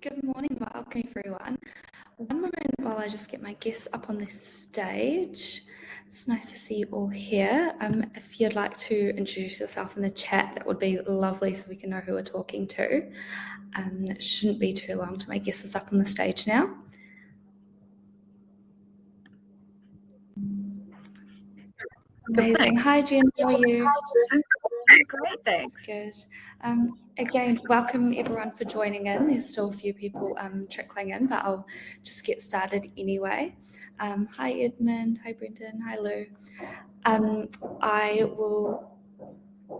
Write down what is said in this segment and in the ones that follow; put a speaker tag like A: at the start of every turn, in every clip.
A: Good morning, welcome everyone. One moment while I just get my guests up on the stage. It's nice to see you all here. If you'd like to introduce yourself in the chat, that would be lovely so we can know who we're talking to. It shouldn't be too long till my guest is up on the stage now. Amazing. Hi, Jen. How are you?
B: I'm great, thanks.
A: That's good. Again, welcome everyone for joining in. There's still a few people trickling in, but I'll just get started anyway. Hi, Edmund. Hi, Brendan. Hi, Lou.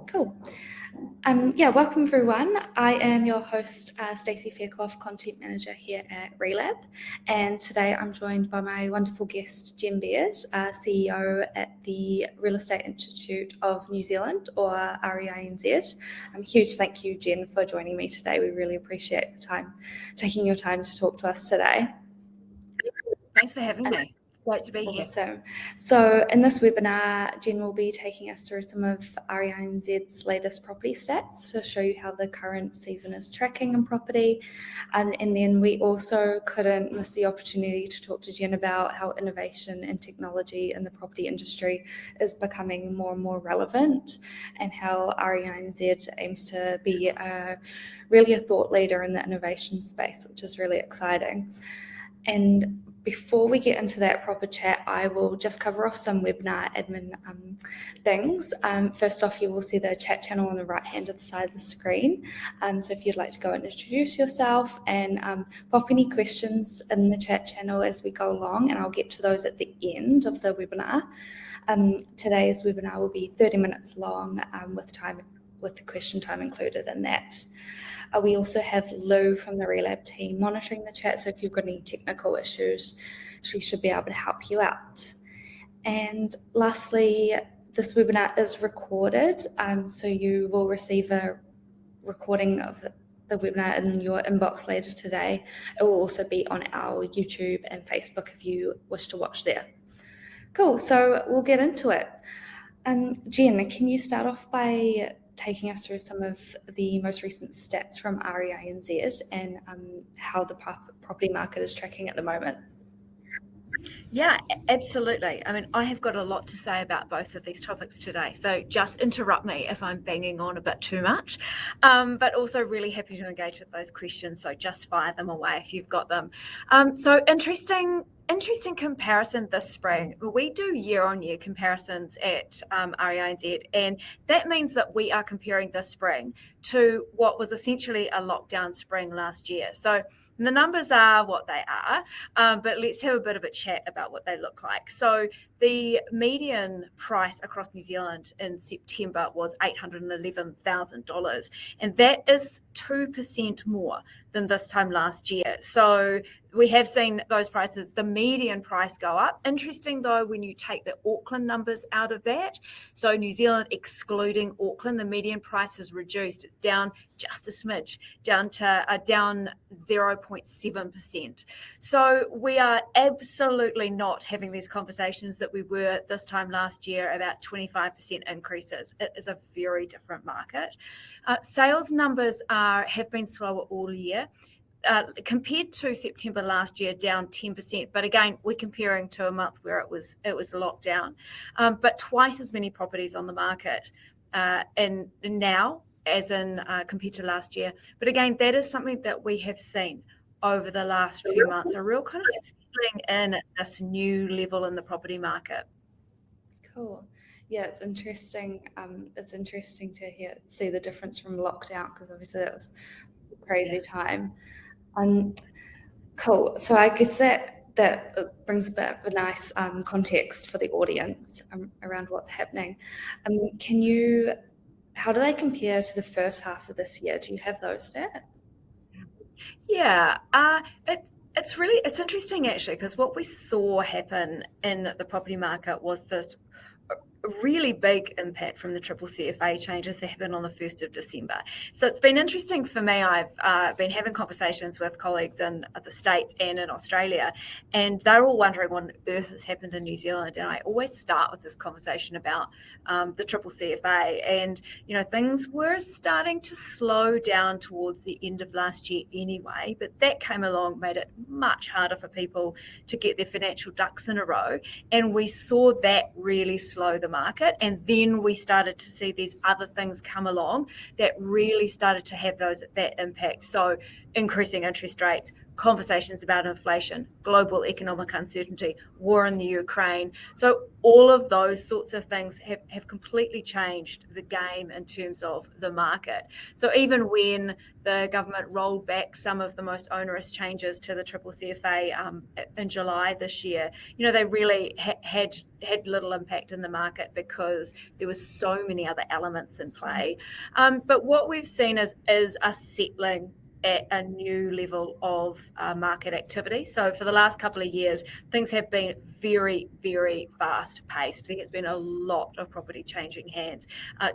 A: Cool. Welcome everyone. I am your host, Stacey Fairclough, Content Manager here at Relab, and today I'm joined by my wonderful guest, Jen Baird, CEO at the Real Estate Institute of New Zealand, or REINZ. Huge thank you, Jen, for joining me today. We really appreciate taking your time to talk to us today.
B: Thanks for having me. Great to be here.
A: Awesome. So in this webinar, Jen will be taking us through some of REINZ's latest property stats to show you how the current season is tracking in property. And then we also couldn't miss the opportunity to talk to Jen about how innovation and technology in the property industry is becoming more and more relevant, and how REINZ aims to be really a thought leader in the innovation space, which is really exciting. And before we get into that proper chat, I will just cover off some webinar admin things. First off, you will see the chat channel on the right hand of the side of the screen. So if you'd like to go and introduce yourself and pop any questions in the chat channel as we go along, and I'll get to those at the end of the webinar. Today's webinar will be 30 minutes long with the question time included in that. We also have Lou from the Relab team monitoring the chat, so if you've got any technical issues, she should be able to help you out. And lastly, this webinar is recorded, so you will receive a recording of the webinar in your inbox later today. It will also be on our YouTube and Facebook if you wish to watch there. Cool, so we'll get into it. Jen, can you start off by taking us through some of the most recent stats from REINZ and how the property market is tracking at the moment?
B: Yeah, absolutely. I mean, I have got a lot to say about both of these topics today, so just interrupt me if I'm banging on a bit too much, but also really happy to engage with those questions, so just fire them away if you've got them. So interesting comparison this spring. We do year-on-year comparisons at REINZ, and that means that we are comparing this spring to what was essentially a lockdown spring last year. So the numbers are what they are, but let's have a bit of a chat about what they look like. So the median price across New Zealand in September was $811,000, and that is 2% more than this time last year. So we have seen those prices, the median price, go up. Interesting though, when you take the Auckland numbers out of that, so New Zealand excluding Auckland, the median price has reduced. It's down just a smidge, down 0.7%. So we are absolutely not having these conversations that we were this time last year about 25% increases. It is a very different market. Sales numbers have been slower all year. Compared to September last year, down 10%. But again, we're comparing to a month where it was locked down. But twice as many properties on the market and now as in compared to last year. But again, that is something that we have seen over the last few months, a real kind of settling in at this new level in the property market.
A: Cool. Yeah, it's interesting. It's interesting to see the difference from lockdown, because obviously that was a crazy time. Cool. So I guess that brings a bit of a nice context for the audience around what's happening. How do they compare to the first half of this year? Do you have those stats?
B: Yeah, it's interesting actually, because what we saw happen in the property market was this really big impact from the triple CFA changes that happened on the 1st of December. So it's been interesting for me. I've been having conversations with colleagues in the States and in Australia, and they're all wondering what on earth has happened in New Zealand. And I always start with this conversation about the triple CFA. And, things were starting to slow down towards the end of last year anyway, but that came along, made it much harder for people to get their financial ducks in a row. And we saw that really slow the market. And then we started to see these other things come along that really started to have that impact. So increasing interest rates, conversations about inflation, global economic uncertainty, war in the Ukraine. So all of those sorts of things have completely changed the game in terms of the market. So even when the government rolled back some of the most onerous changes to the triple CFA in July this year, they really had little impact in the market because there was so many other elements in play. But what we've seen is us settling at a new level of market activity. So for the last couple of years, things have been very, very fast paced. I think it's been a lot of property changing hands.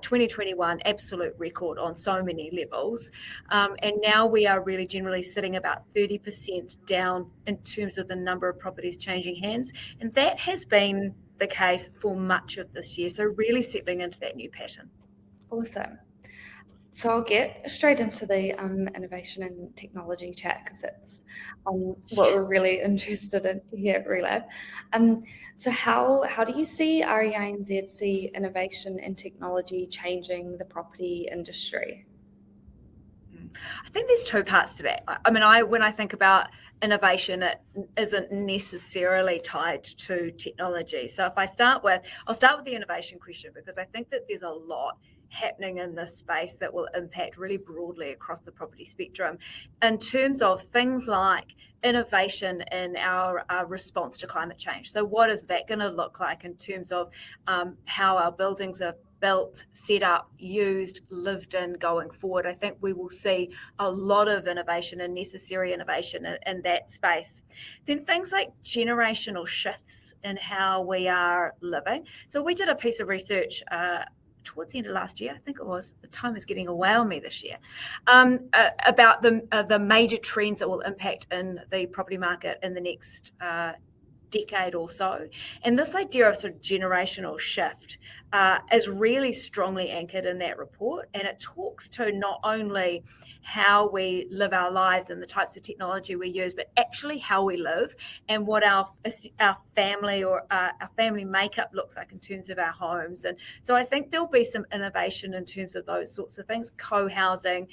B: 2021, absolute record on so many levels. And now we are really generally sitting about 30% down in terms of the number of properties changing hands. And that has been the case for much of this year. So really settling into that new pattern.
A: Awesome. So I'll get straight into the innovation and technology chat because it's what we're really interested in here at Relab. So how do you see REI and ZC innovation and technology changing the property industry?
B: I think there's two parts to that. I mean, when I think about innovation, it isn't necessarily tied to technology. So I'll start with the innovation question because I think that there's a lot happening in this space that will impact really broadly across the property spectrum in terms of things like innovation in our response to climate change. So what is that going to look like in terms of how our buildings are built, set up, used, lived in going forward? I think we will see a lot of innovation and necessary innovation in that space. Then things like generational shifts in how we are living. So we did a piece of research towards the end of last year, I think it was. The time is getting away on me this year, about the major trends that will impact in the property market in the next decade or so. And this idea of sort of generational shift is really strongly anchored in that report. And it talks to not only how we live our lives and the types of technology we use, but actually how we live and what our family or our family makeup looks like in terms of our homes. And so I think there'll be some innovation in terms of those sorts of things, co-housing,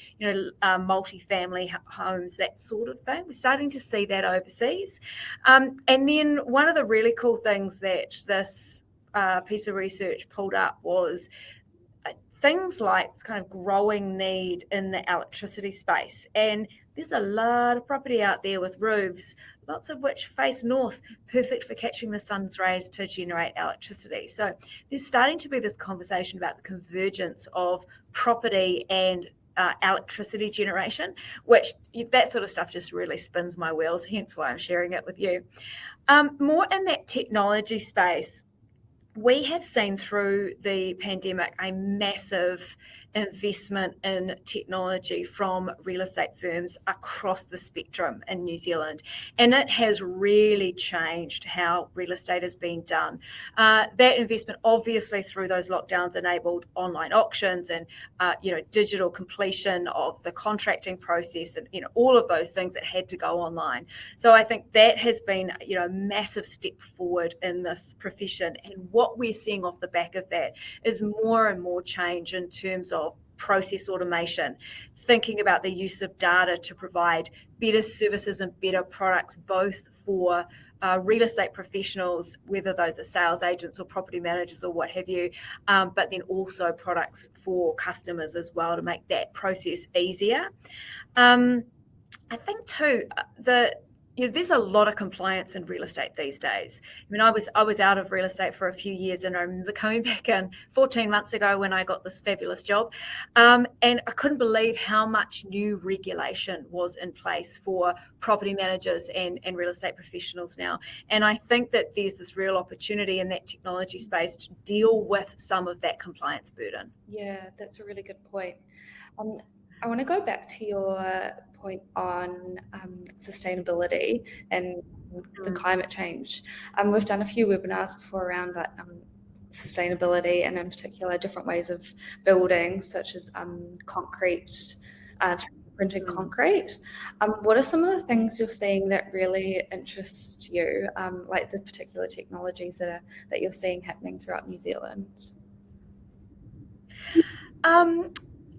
B: multi-family homes, that sort of thing. We're starting to see that overseas. And then one of the really cool things that this piece of research pulled up was things like this kind of growing need in the electricity space. And there's a lot of property out there with roofs, lots of which face north, perfect for catching the sun's rays to generate electricity. So there's starting to be this conversation about the convergence of property and electricity generation, which that sort of stuff just really spins my wheels, hence why I'm sharing it with you. More in that technology space, we have seen through the pandemic a massive investment in technology from real estate firms across the spectrum in New Zealand. And it has really changed how real estate is being done. That investment, obviously through those lockdowns, enabled online auctions and digital completion of the contracting process and all of those things that had to go online. So I think that has been a massive step forward in this profession. And what we're seeing off the back of that is more and more change in terms of process automation, thinking about the use of data to provide better services and better products, both for real estate professionals, whether those are sales agents or property managers or what have you, but then also products for customers as well to make that process easier. I think too, there's a lot of compliance in real estate these days. I mean, I was out of real estate for a few years, and I remember coming back in 14 months ago when I got this fabulous job, and I couldn't believe how much new regulation was in place for property managers and real estate professionals now. And I think that there's this real opportunity in that technology space to deal with some of that compliance burden.
A: Yeah, that's a really good point. I want to go back to your point on sustainability and the climate change. We've done a few webinars before around that sustainability, and in particular different ways of building, such as concrete, printed concrete. What are some of the things you're seeing that really interest you, like the particular technologies that you're seeing happening throughout New Zealand?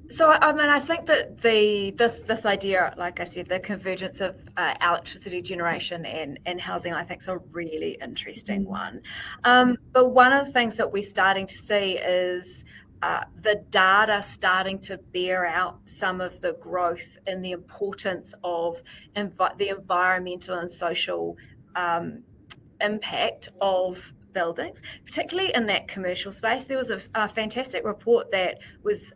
B: So, I mean, I think that this idea, like I said, the convergence of electricity generation and housing, I think is a really interesting one. But one of the things that we're starting to see is the data starting to bear out some of the growth and the importance of the environmental and social impact of buildings, particularly in that commercial space. There was a fantastic report that was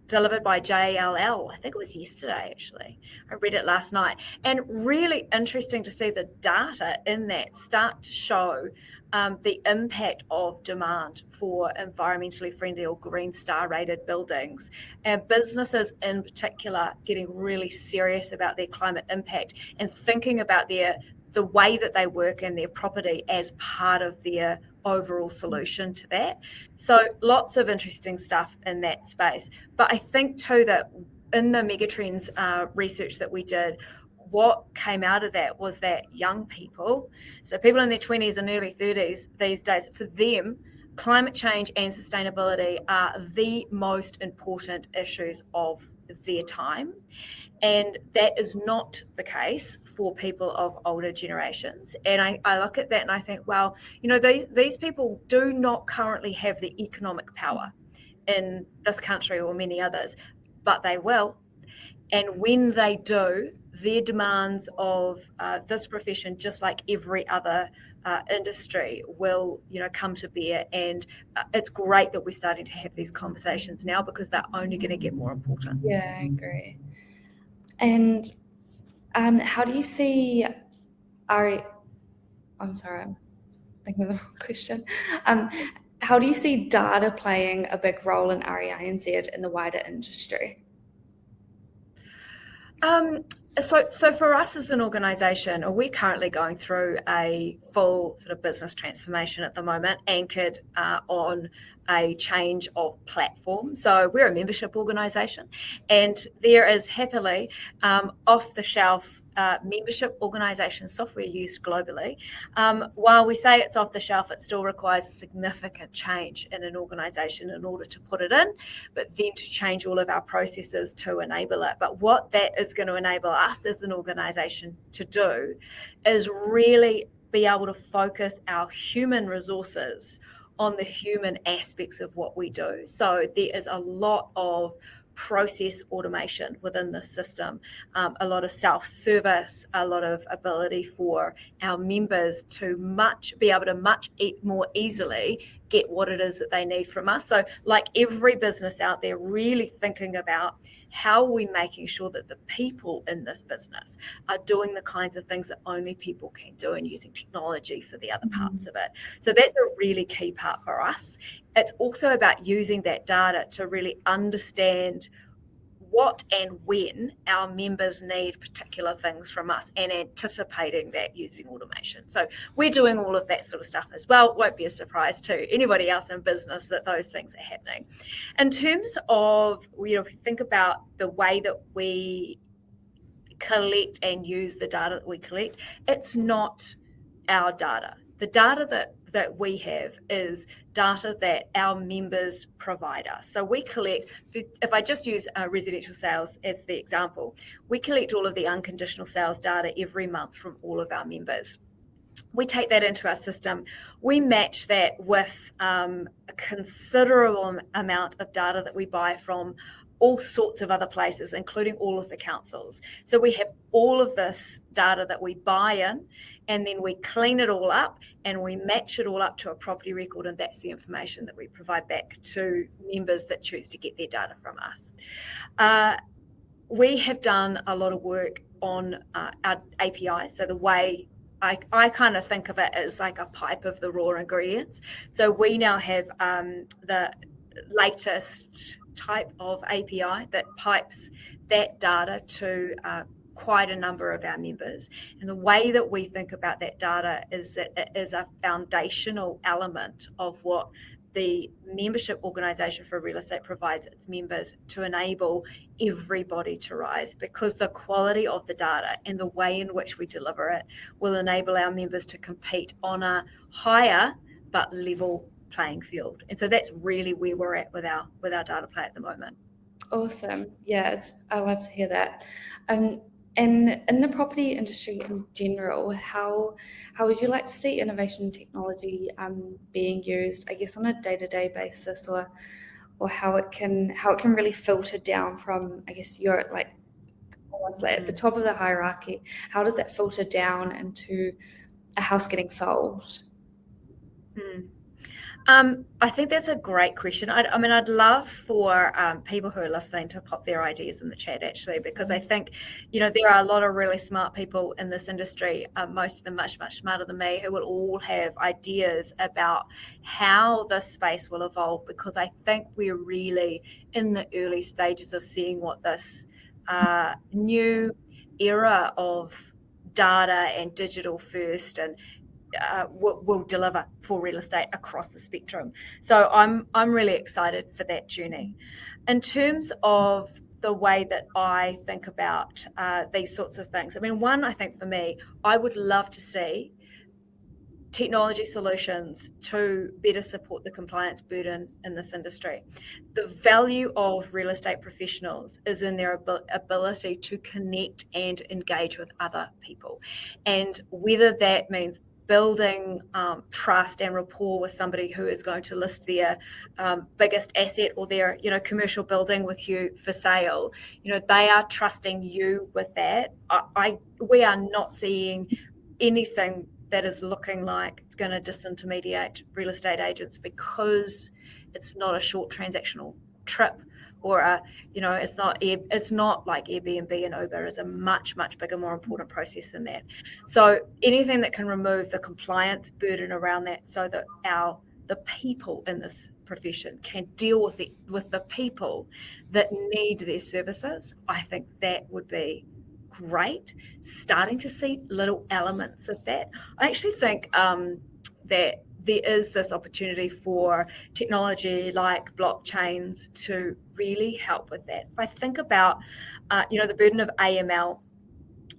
B: delivered by JLL. I think it was yesterday, actually. I read it last night. And really interesting to see the data in that start to show the impact of demand for environmentally friendly or green star rated buildings, and businesses in particular getting really serious about their climate impact and thinking about the way that they work and their property as part of their overall solution to that. So lots of interesting stuff in that space. But I think too that in the Megatrends research that we did, what came out of that was that young people, so people in their 20s and early 30s these days, for them, climate change and sustainability are the most important issues of their time. And that is not the case for people of older generations. And I look at that and I think, well, these people do not currently have the economic power in this country or many others, but they will. And when they do, their demands of this profession, just like every other industry, will come to bear. And it's great that we're starting to have these conversations now, because they're only going to get more important.
A: Yeah, I agree. And how do you see I'm sorry, I'm thinking of the wrong question. How do you see data playing a big role in REINZ in the wider industry?
B: So for us as an organisation, we're currently going through a full sort of business transformation at the moment, anchored on a change of platform. So we're a membership organisation, and there is happily off-the-shelf membership organisation software used globally. While we say it's off the shelf, it still requires a significant change in an organisation in order to put it in, but then to change all of our processes to enable it. But what that is going to enable us as an organisation to do is really be able to focus our human resources on the human aspects of what we do. So there is a lot of process automation within the system, a lot of self-service, a lot of ability for our members to be able to much more easily get what it is that they need from us. So like every business out there, really thinking about how are we making sure that the people in this business are doing the kinds of things that only people can do, and using technology for the other parts of it. So that's a really key part for us. It's also about using that data to really understand what and when our members need particular things from us, and anticipating that using automation. So we're doing all of that sort of stuff as well. It won't be a surprise to anybody else in business that those things are happening. In terms of, if you think about the way that we collect and use the data that we collect, it's not our data. The data that we have is data that our members provide us. So we collect, if I just use residential sales as the example, we collect all of the unconditional sales data every month from all of our members. We take that into our system. We match that with a considerable amount of data that we buy from all sorts of other places, including all of the councils. So we have all of this data that we buy in, and then we clean it all up and we match it all up to a property record, and that's the information that we provide back to members that choose to get their data from us. We have done a lot of work on our API. So the way I kind of think of it as like a pipe of the raw ingredients. So we now have the latest type of API that pipes that data to quite a number of our members. And the way that we think about that data is that it is a foundational element of what the membership organisation for real estate provides its members to enable everybody to rise, because the quality of the data and the way in which we deliver it will enable our members to compete on a higher but level playing field. And so that's really where we're at with our data play at the moment.
A: Awesome. Yeah, I love to hear that. And in the property industry in general, how would you like to see innovation technology being used, I guess, on a day-to-day basis, or how it can really filter down from, I guess, you're like almost like at the top of the hierarchy. How does that filter down into a house getting sold?
B: I think that's a great question. I'd love for people who are listening to pop their ideas in the chat, actually, because I think, there are a lot of really smart people in this industry, most of them much, much smarter than me, who will all have ideas about how this space will evolve, because I think we're really in the early stages of seeing what this new era of data and digital first and will deliver for real estate across the spectrum. So I'm really excited for that journey. In terms of the way that I think about these sorts of things, one, I think for me, I would love to see technology solutions to better support the compliance burden in this industry. The value of real estate professionals is in their ability to connect and engage with other people. And whether that means building trust and rapport with somebody who is going to list their biggest asset or their commercial building with you for sale, they are trusting you with that. We are not seeing anything that is looking like it's going to disintermediate real estate agents, because it's not a short transactional trip, or it's not like Airbnb and Uber. It's a much, much bigger, more important process than that. So anything that can remove the compliance burden around that, so that the people in this profession can deal with the people that need their services, I think that would be great. Starting to see little elements of that. I actually think that there is this opportunity for technology like blockchains to really help with that. If I think about, the burden of AML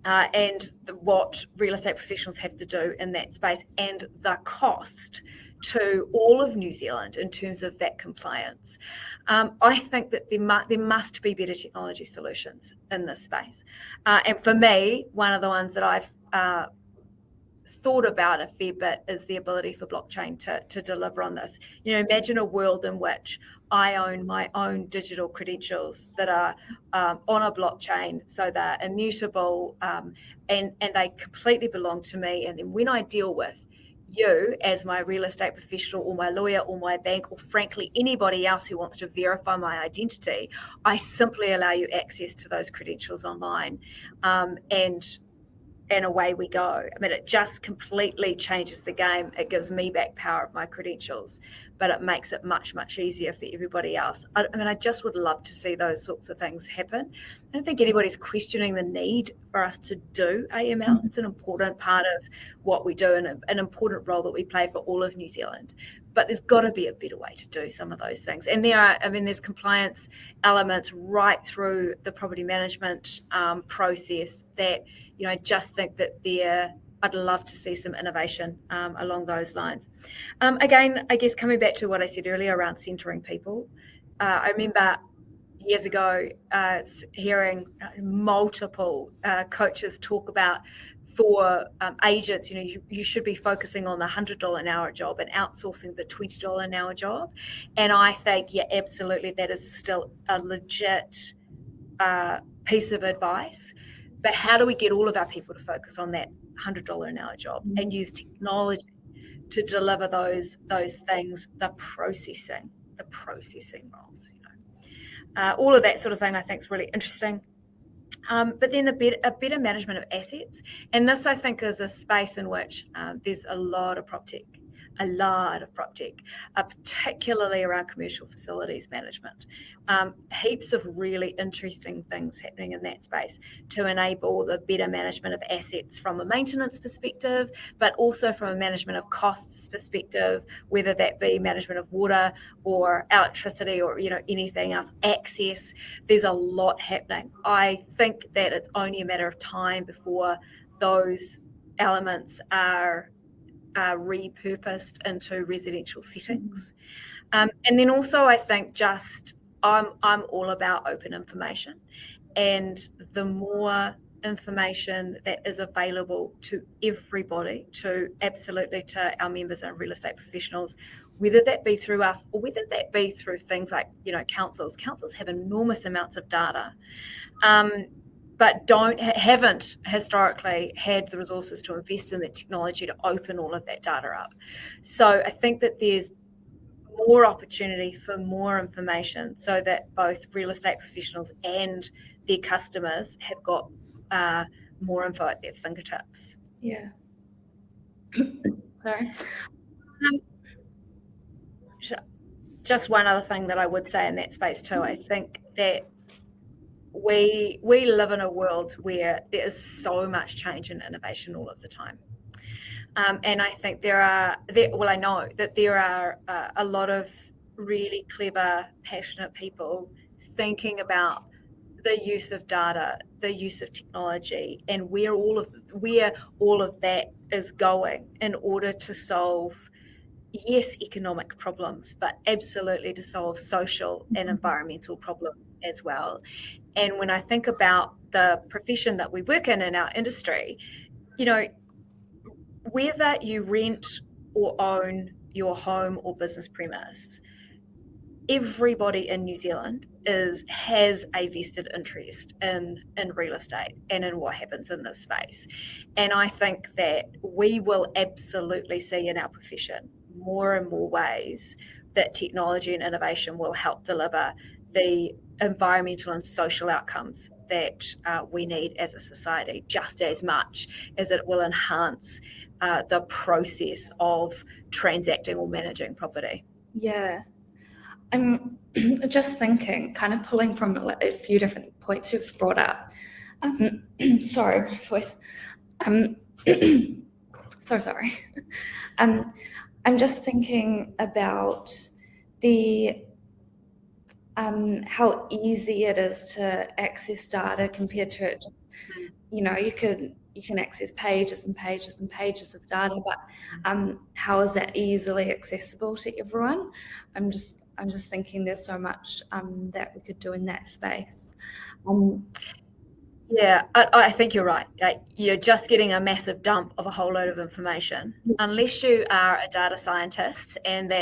B: and what real estate professionals have to do in that space, and the cost to all of New Zealand in terms of that compliance, I think that there must be better technology solutions in this space. And for me, one of the ones that I've thought about a fair bit is the ability for blockchain to deliver on this. Imagine a world in which I own my own digital credentials that are on a blockchain, so they're immutable and they completely belong to me. And then when I deal with you as my real estate professional or my lawyer or my bank, or frankly anybody else who wants to verify my identity, I simply allow you access to those credentials online, and away we go. It just completely changes the game. It gives me back power of my credentials, but it makes it much, much easier for everybody else. I just would love to see those sorts of things happen. I don't think anybody's questioning the need for us to do AML. It's an important part of what we do, and an important role that we play for all of New Zealand. But there's got to be a better way to do some of those things. And there's compliance elements right through the property management process that, I just think that I'd love to see some innovation along those lines. Again, I guess coming back to what I said earlier around centering people, I remember years ago hearing multiple coaches talk about for agents, you should be focusing on the $100 an hour job and outsourcing the $20 an hour job. And I think, yeah, absolutely, that is still a legit piece of advice. But how do we get all of our people to focus on that $100 an hour job and use technology to deliver those things, the processing roles, all of that sort of thing I think is really interesting. But then a better management of assets. And this, I think, is a space in which there's a lot of prop tech, particularly around commercial facilities management. Heaps of really interesting things happening in that space to enable the better management of assets from a maintenance perspective, but also from a management of costs perspective, whether that be management of water or electricity or anything else, access. There's a lot happening. I think that it's only a matter of time before those elements are repurposed into residential settings. And then also I think I'm all about open information, and the more information that is available to everybody, to our members and real estate professionals, whether that be through us or whether that be through things like councils have enormous amounts of data, but haven't historically had the resources to invest in the technology to open all of that data up. So I think that there's more opportunity for more information so that both real estate professionals and their customers have got more info at their fingertips.
A: Yeah. Sorry.
B: Just one other thing that I would say in that space too, I think that we live in a world where there is so much change and innovation all of the time. And I think I know that there are a lot of really clever, passionate people thinking about the use of data, the use of technology, and where all of that is going in order to solve, yes, economic problems, but absolutely to solve social and environmental problems as well. And when I think about the profession that we work in our industry, whether you rent or own your home or business premise, everybody in New Zealand has a vested interest in real estate and in what happens in this space. And I think that we will absolutely see in our profession more and more ways that technology and innovation will help deliver the environmental and social outcomes that we need as a society, just as much as it will enhance the process of transacting or managing property.
A: Yeah. I'm just thinking, kind of pulling from a few different points you've brought up. Sorry, my voice. So sorry. I'm just thinking about the how easy it is to access data compared to it. You can access pages and pages and pages of data, but how is that easily accessible to everyone? I'm just thinking there's so much that we could do in that space.
B: Yeah, I think you're right. You're just getting a massive dump of a whole load of information. Unless you are a data scientist and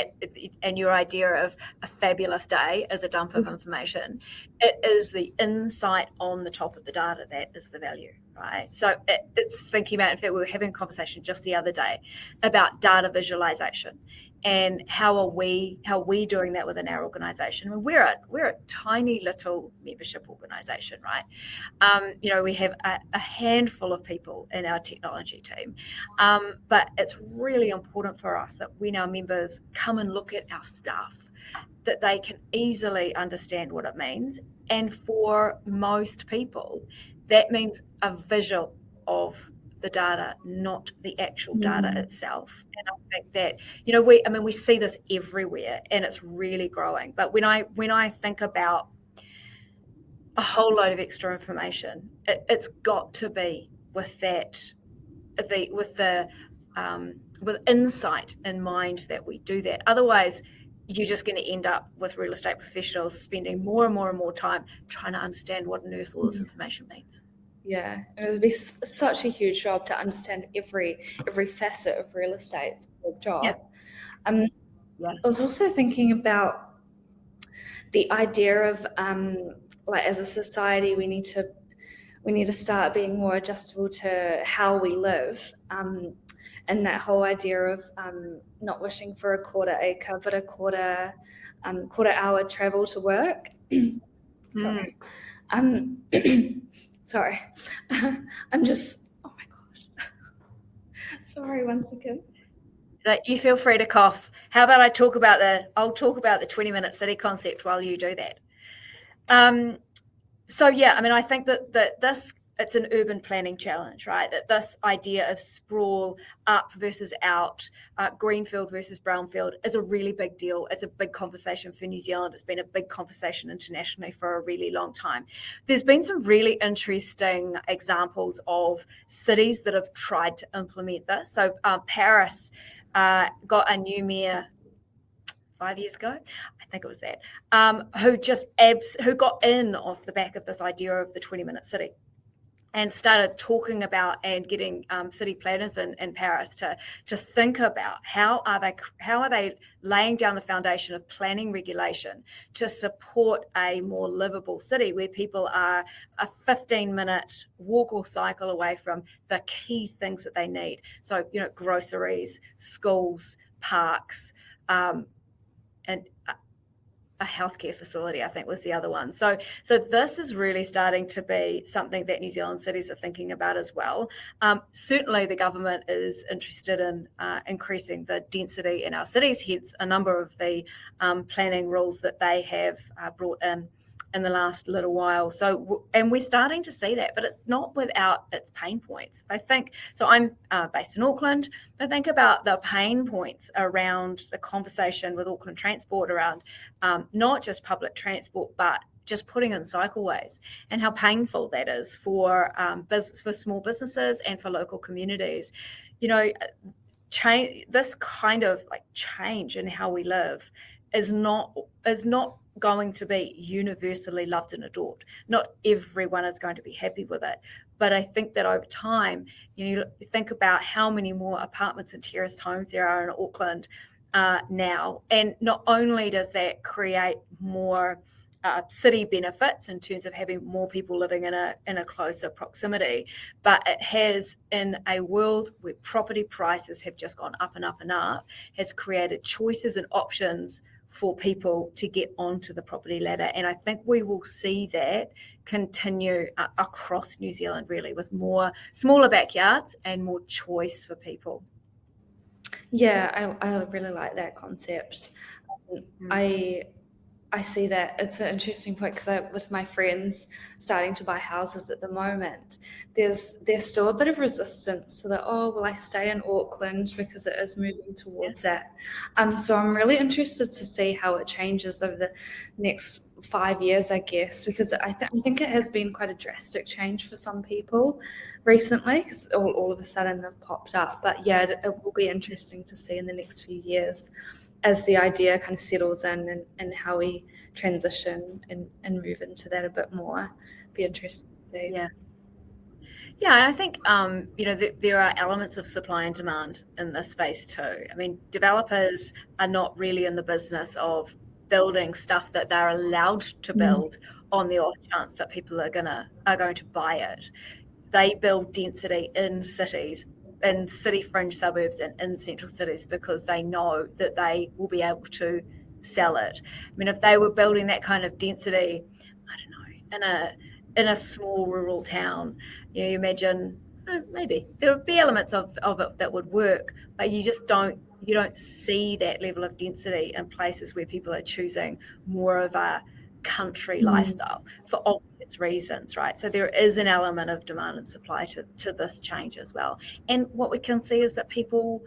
B: your idea of a fabulous day is a dump of information, it is the insight on the top of the data that is the value, right? So it's thinking about, in fact, we were having a conversation just the other day about data visualization. And how are we doing that within our organisation? I mean, we're a tiny little membership organisation, right? We have a handful of people in our technology team, but it's really important for us that when our members come and look at our stuff, that they can easily understand what it means. And for most people, that means a visual of the data, not the actual data itself. And I think that we see this everywhere, and it's really growing. But when I think about a whole load of extra information, it's got to be with insight in mind that we do that. Otherwise, you're just going to end up with real estate professionals spending more and more and more time trying to understand what on earth all this information means.
A: Yeah, it would be such a huge job to understand every facet of real estate. It's a big
B: Yeah.
A: job.
B: Yeah.
A: I was also thinking about the idea of like as a society we need to start being more adjustable to how we live, and that whole idea of not wishing for a quarter acre but a quarter hour travel to work. Sorry. Um, sorry. I'm just, oh my gosh. Sorry, one second.
B: That you feel free to cough. How about I'll talk about the 20-minute city concept while you do that. So yeah, I mean, I think that it's an urban planning challenge, right? That this idea of sprawl, up versus out, greenfield versus brownfield, is a really big deal. It's a big conversation for New Zealand. It's been a big conversation internationally for a really long time. There's been some really interesting examples of cities that have tried to implement this. So Paris got a new mayor 5 years ago, I think it was that, who got in off the back of this idea of the 20-minute city and started talking about and getting city planners in Paris to think about how are they laying down the foundation of planning regulation to support a more livable city where people are a 15-minute walk or cycle away from the key things that they need. So, groceries, schools, parks, and a healthcare facility, I think was the other one. So this is really starting to be something that New Zealand cities are thinking about as well. Certainly the government is interested in increasing the density in our cities, hence a number of the planning rules that they have brought in the last little while. And we're starting to see that, but it's not without its pain points. I think, so I'm based in Auckland, I think about the pain points around the conversation with Auckland Transport around not just public transport, but just putting in cycleways, and how painful that is for small businesses and for local communities. This kind of like change in how we live is not going to be universally loved and adored. Not everyone is going to be happy with it. But I think that over time, you think about how many more apartments and terraced homes there are in Auckland now. And not only does that create more city benefits in terms of having more people living in a closer proximity, but it has, in a world where property prices have just gone up and up and up, has created choices and options for people to get onto the property ladder. And I think we will see that continue across New Zealand, really, with more smaller backyards and more choice for people.
A: Yeah, I really like that concept. I see that. It's an interesting point because with my friends starting to buy houses at the moment, there's still a bit of resistance to that. Oh, will I stay in Auckland because it is moving towards that? So I'm really interested to see how it changes over the next 5 years, I guess, because I think it has been quite a drastic change for some people recently, because all of a sudden they've popped up. But yeah, it will be interesting to see in the next few years as the idea kind of settles in and how we transition and move into that a bit more. Be interesting to see.
B: Yeah, and I think there are elements of supply and demand in this space too. I mean, developers are not really in the business of building stuff that they're allowed to build on the off chance that people are going to buy it. They build density in cities, in city fringe suburbs and in central cities, because they know that they will be able to sell it. I mean, if they were building that kind of density, I don't know, in a small rural town, you imagine maybe there would be elements of it that would work, but you don't see that level of density in places where people are choosing more of a country lifestyle for obvious reasons, right? So there is an element of demand and supply to this change as well. And what we can see is that people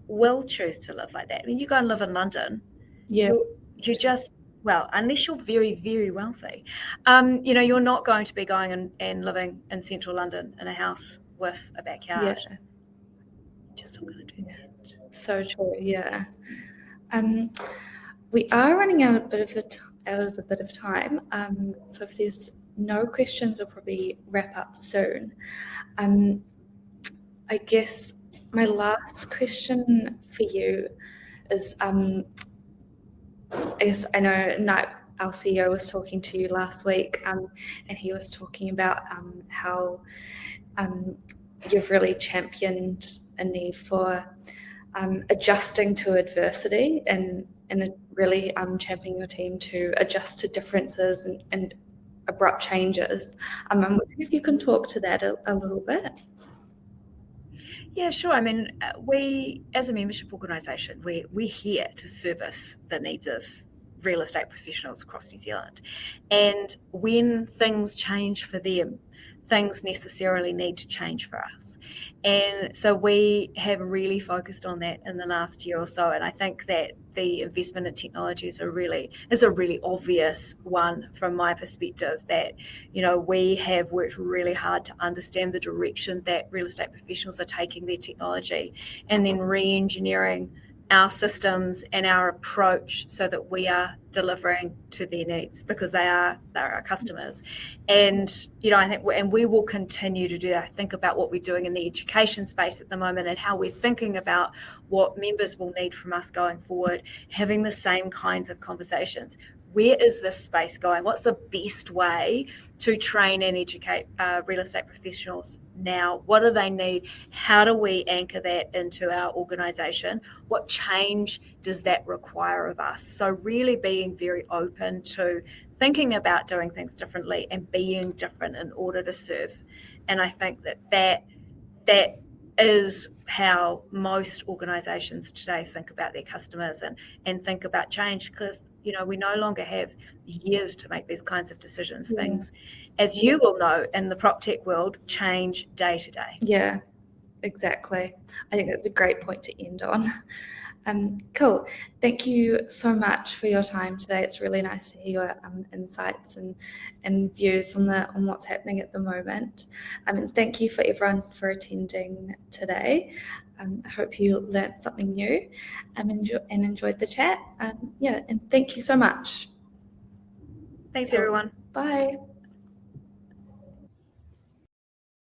B: will choose to live like that. I mean, you go and live in London, you just, well, unless you're very, very wealthy, you're not going to be going and living in central London in a house with a backyard.
A: Yeah.
B: You're just not going to do that.
A: So true. Yeah. We are running out of a bit of time. So if there's no questions. Will probably wrap up soon. I guess my last question for you is, I guess I know our CEO was talking to you last week, and he was talking about how you've really championed a need for adjusting to adversity and really championing your team to adjust to differences and abrupt changes. I'm wondering if you can talk to that a little bit.
B: Yeah, sure. I mean, we, as a membership organisation, we're here to service the needs of real estate professionals across New Zealand. And when things change for them, things necessarily need to change for us. And so we have really focused on that in the last year or so. And I think that the investment in technology is a really obvious one from my perspective, that, you know, we have worked really hard to understand the direction that real estate professionals are taking their technology, and then re-engineering our systems and our approach so that we are delivering to their needs, because they're our customers. And, you know, I think, and we will continue to do that. Think about what we're doing in the education space at the moment and how we're thinking about what members will need from us going forward, having the same kinds of conversations. Where is this space going? What's the best way to train and educate real estate professionals now? What do they need? How do we anchor that into our organisation? What change does that require of us? So really being very open to thinking about doing things differently and being different in order to serve. And I think that is how most organisations today think about their customers and think about change, because, you know, we no longer have years to make these kinds of decisions. Yeah. Things, as you will know, in the prop tech world, change day to day.
A: Yeah, exactly. I think that's a great point to end on. Cool. Thank you so much for your time today. It's really nice to hear your insights and views on what's happening at the moment. And thank you for everyone for attending today. I hope you learnt something new and enjoyed the chat. And thank you so much.
B: Thanks, everyone.
A: Bye.